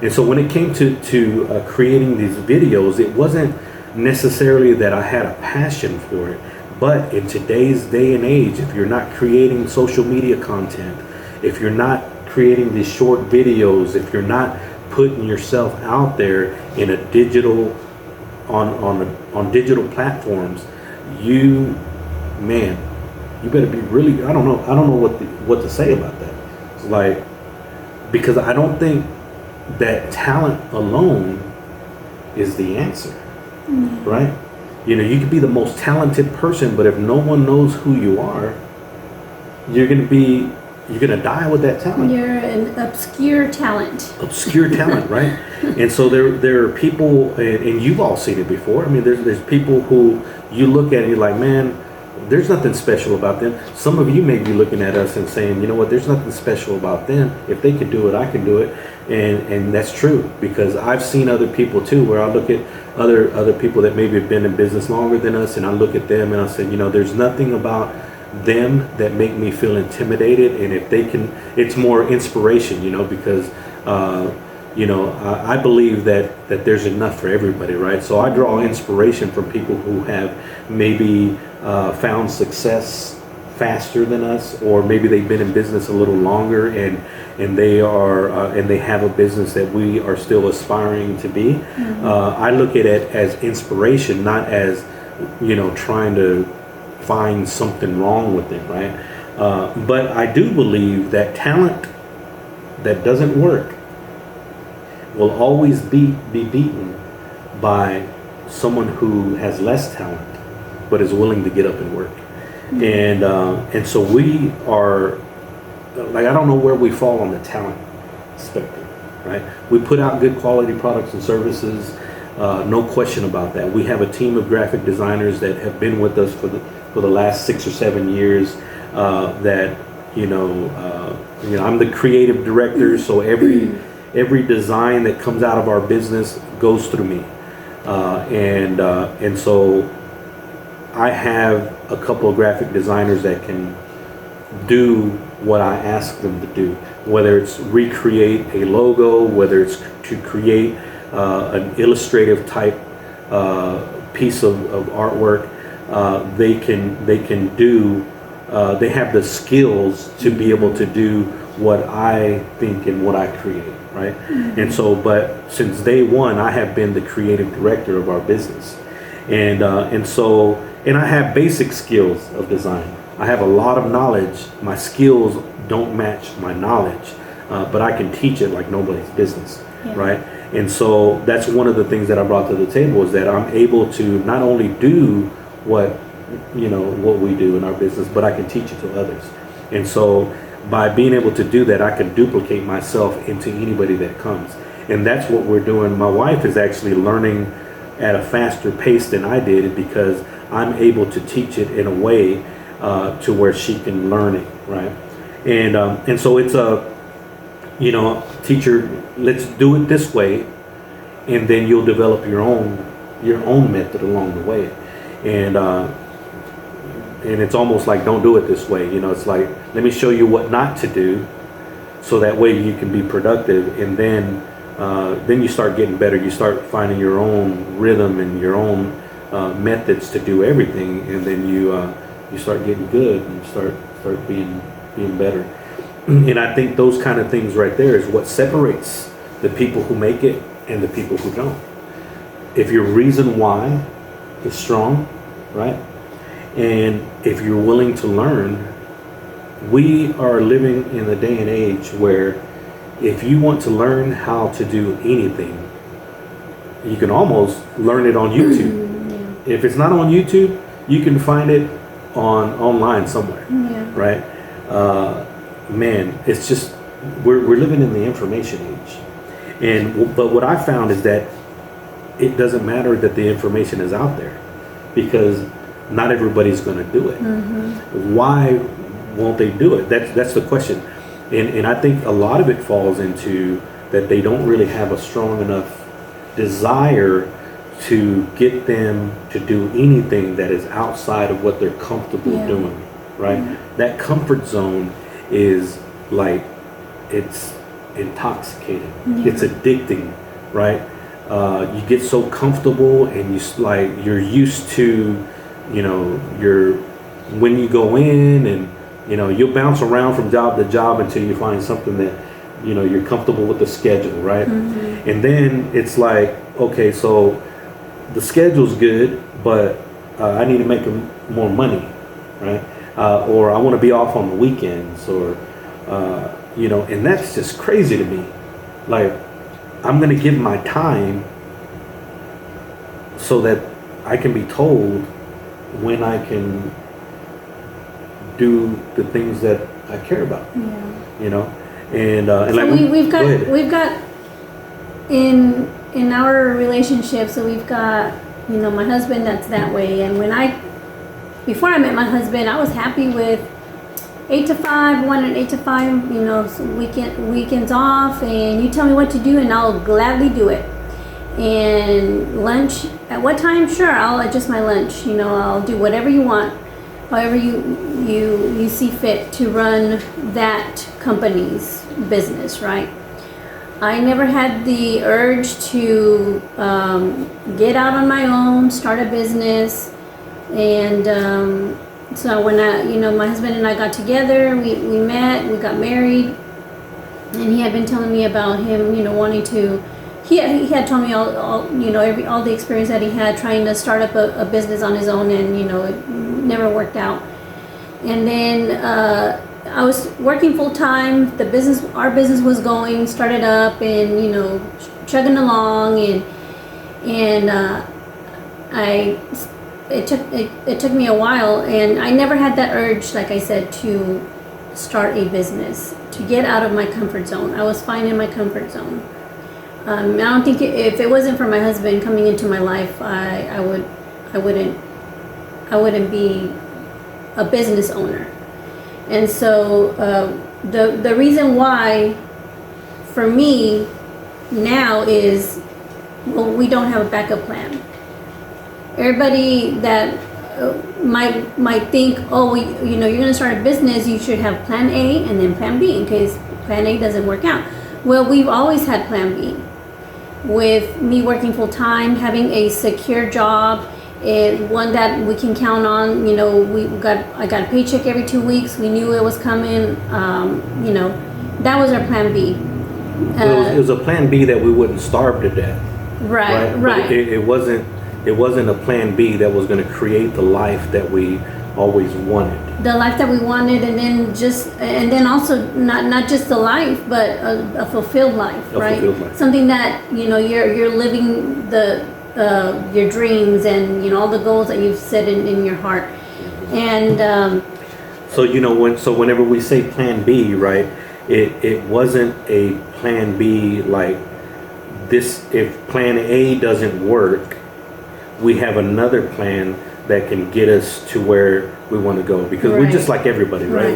And so when it came to creating these videos, it wasn't necessarily that I had a passion for it, but in today's day and age, if you're not creating social media content, if you're not creating these short videos, if you're not putting yourself out there in a digital, on digital platforms, you better be really, I don't know what to say about that. It's like, because I don't think that talent alone is the answer, right? You know, you could be the most talented person, but if no one knows who you are, you're gonna die with that talent. You're an obscure talent. Obscure talent, right? And so there are people, and you've all seen it before. I mean, there's people who you look at and you're like, man, there's nothing special about them. Some of you may be looking at us and saying, you know what, there's nothing special about them. If they could do it, I can do it. And that's true, because I've seen other people too, where I look at other people that maybe have been in business longer than us, and I look at them and I say, you know, there's nothing about them that make me feel intimidated. And if they can, it's more inspiration, you know, because you know, I believe that there's enough for everybody, right? So I draw inspiration from people who have maybe found success faster than us, or maybe they've been in business a little longer, and they are and they have a business that we are still aspiring to be. I look at it as inspiration, not as, you know, trying to find something wrong with them, right? But I do believe that talent that doesn't work will always be beaten by someone who has less talent but is willing to get up and work. And so we are, like, I don't know where we fall on the talent spectrum, right? We put out good quality products and services, no question about that. We have a team of graphic designers that have been with us for the last 6 or 7 years, that you know, I'm the creative director, so every design that comes out of our business goes through me, and so I have a couple of graphic designers that can do what I ask them to do, whether it's recreate a logo, whether it's to create an illustrative type piece of artwork. They can do, they have the skills to be able to do what I think and what I create, right? And so, but since day one, I have been the creative director of our business, and so I have basic skills of design. I have a lot of knowledge. My skills don't match my knowledge, but I can teach it like nobody's business, right? And so that's one of the things that I brought to the table, is that I'm able to not only do what we do in our business, but I can teach it to others. And so by being able to do that, I can duplicate myself into anybody that comes. And that's what we're doing. My wife is actually learning at a faster pace than I did, because I'm able to teach it in a way to where she can learn it, right? And so it's a, you know, teacher, let's do it this way, and then you'll develop your own method along the way. And it's almost like, don't do it this way, you know. It's like, let me show you what not to do, so that way you can be productive, and then you start getting better. You start finding your own rhythm and your own methods to do everything, and then you start getting good, and start being better. And I think those kind of things right there is what separates the people who make it and the people who don't. If your reason why is strong, right, and if you're willing to learn, we are living in a day and age where if you want to learn how to do anything, you can almost learn it on YouTube. If it's not on YouTube, you can find it online somewhere, right? Man, it's just, we're living in the information age. But what I found is that it doesn't matter that the information is out there, because not everybody's going to do it. Why won't they do it? That's the question. And I think a lot of it falls into that they don't really have a strong enough desire to get them to do anything that is outside of what they're comfortable doing, right? That comfort zone is like, it's intoxicating. Yeah. It's addicting, right? You get so comfortable, and you're used to, you're when you go in, and you'll bounce around from job to job until you find something that you're comfortable with the schedule, right? Mm-hmm. And then it's like, okay, so the schedule's good, but I need to make more money, right? Or I want to be off on the weekends, or and that's just crazy to me. Like, I'm going to give my time so that I can be told when I can do the things that I care about. Yeah. And So like we've got in our relationship. So we've got my husband that's that way, and before I met my husband, I was happy with 8 to 5, 1 and 8 to 5. So weekends off, and you tell me what to do, and I'll gladly do it. And lunch, at what time? Sure, I'll adjust my lunch. I'll do whatever you want, however you see fit to run that company's business, right? I never had the urge to get out on my own, start a business, and so when my husband and I got together, we met, we got married, and he had been telling me about him, wanting to. He had told me all the experience that he had trying to start up a business on his own, and it never worked out. And then I was working full time. Our business was going, started up, and chugging along, and it took me a while, and I never had that urge, like I said, to start a business, to get out of my comfort zone. I was fine in my comfort zone. I don't think if it wasn't for my husband coming into my life, I wouldn't be a business owner. And so the reason why for me now is, well, we don't have a backup plan. Everybody that might think, oh, you're going to start a business, you should have plan A and then plan B in case plan A doesn't work out. Well, we've always had plan B. With me working full time, having a secure job, one that we can count on. I got a paycheck every 2 weeks. We knew it was coming. That was our plan B. It was a plan B that we wouldn't starve to death. Right. But it wasn't a plan B that was going to create the life that we always wanted. The life that we wanted, and then also not just the life, but a fulfilled life, right? Fulfilled life. Something that you're living your dreams and all the goals that you've set in your heart, and so whenever we say plan B, right, it wasn't a plan B like this. If plan A doesn't work, we have another plan that can get us to where we want to go, because we're just like everybody, right?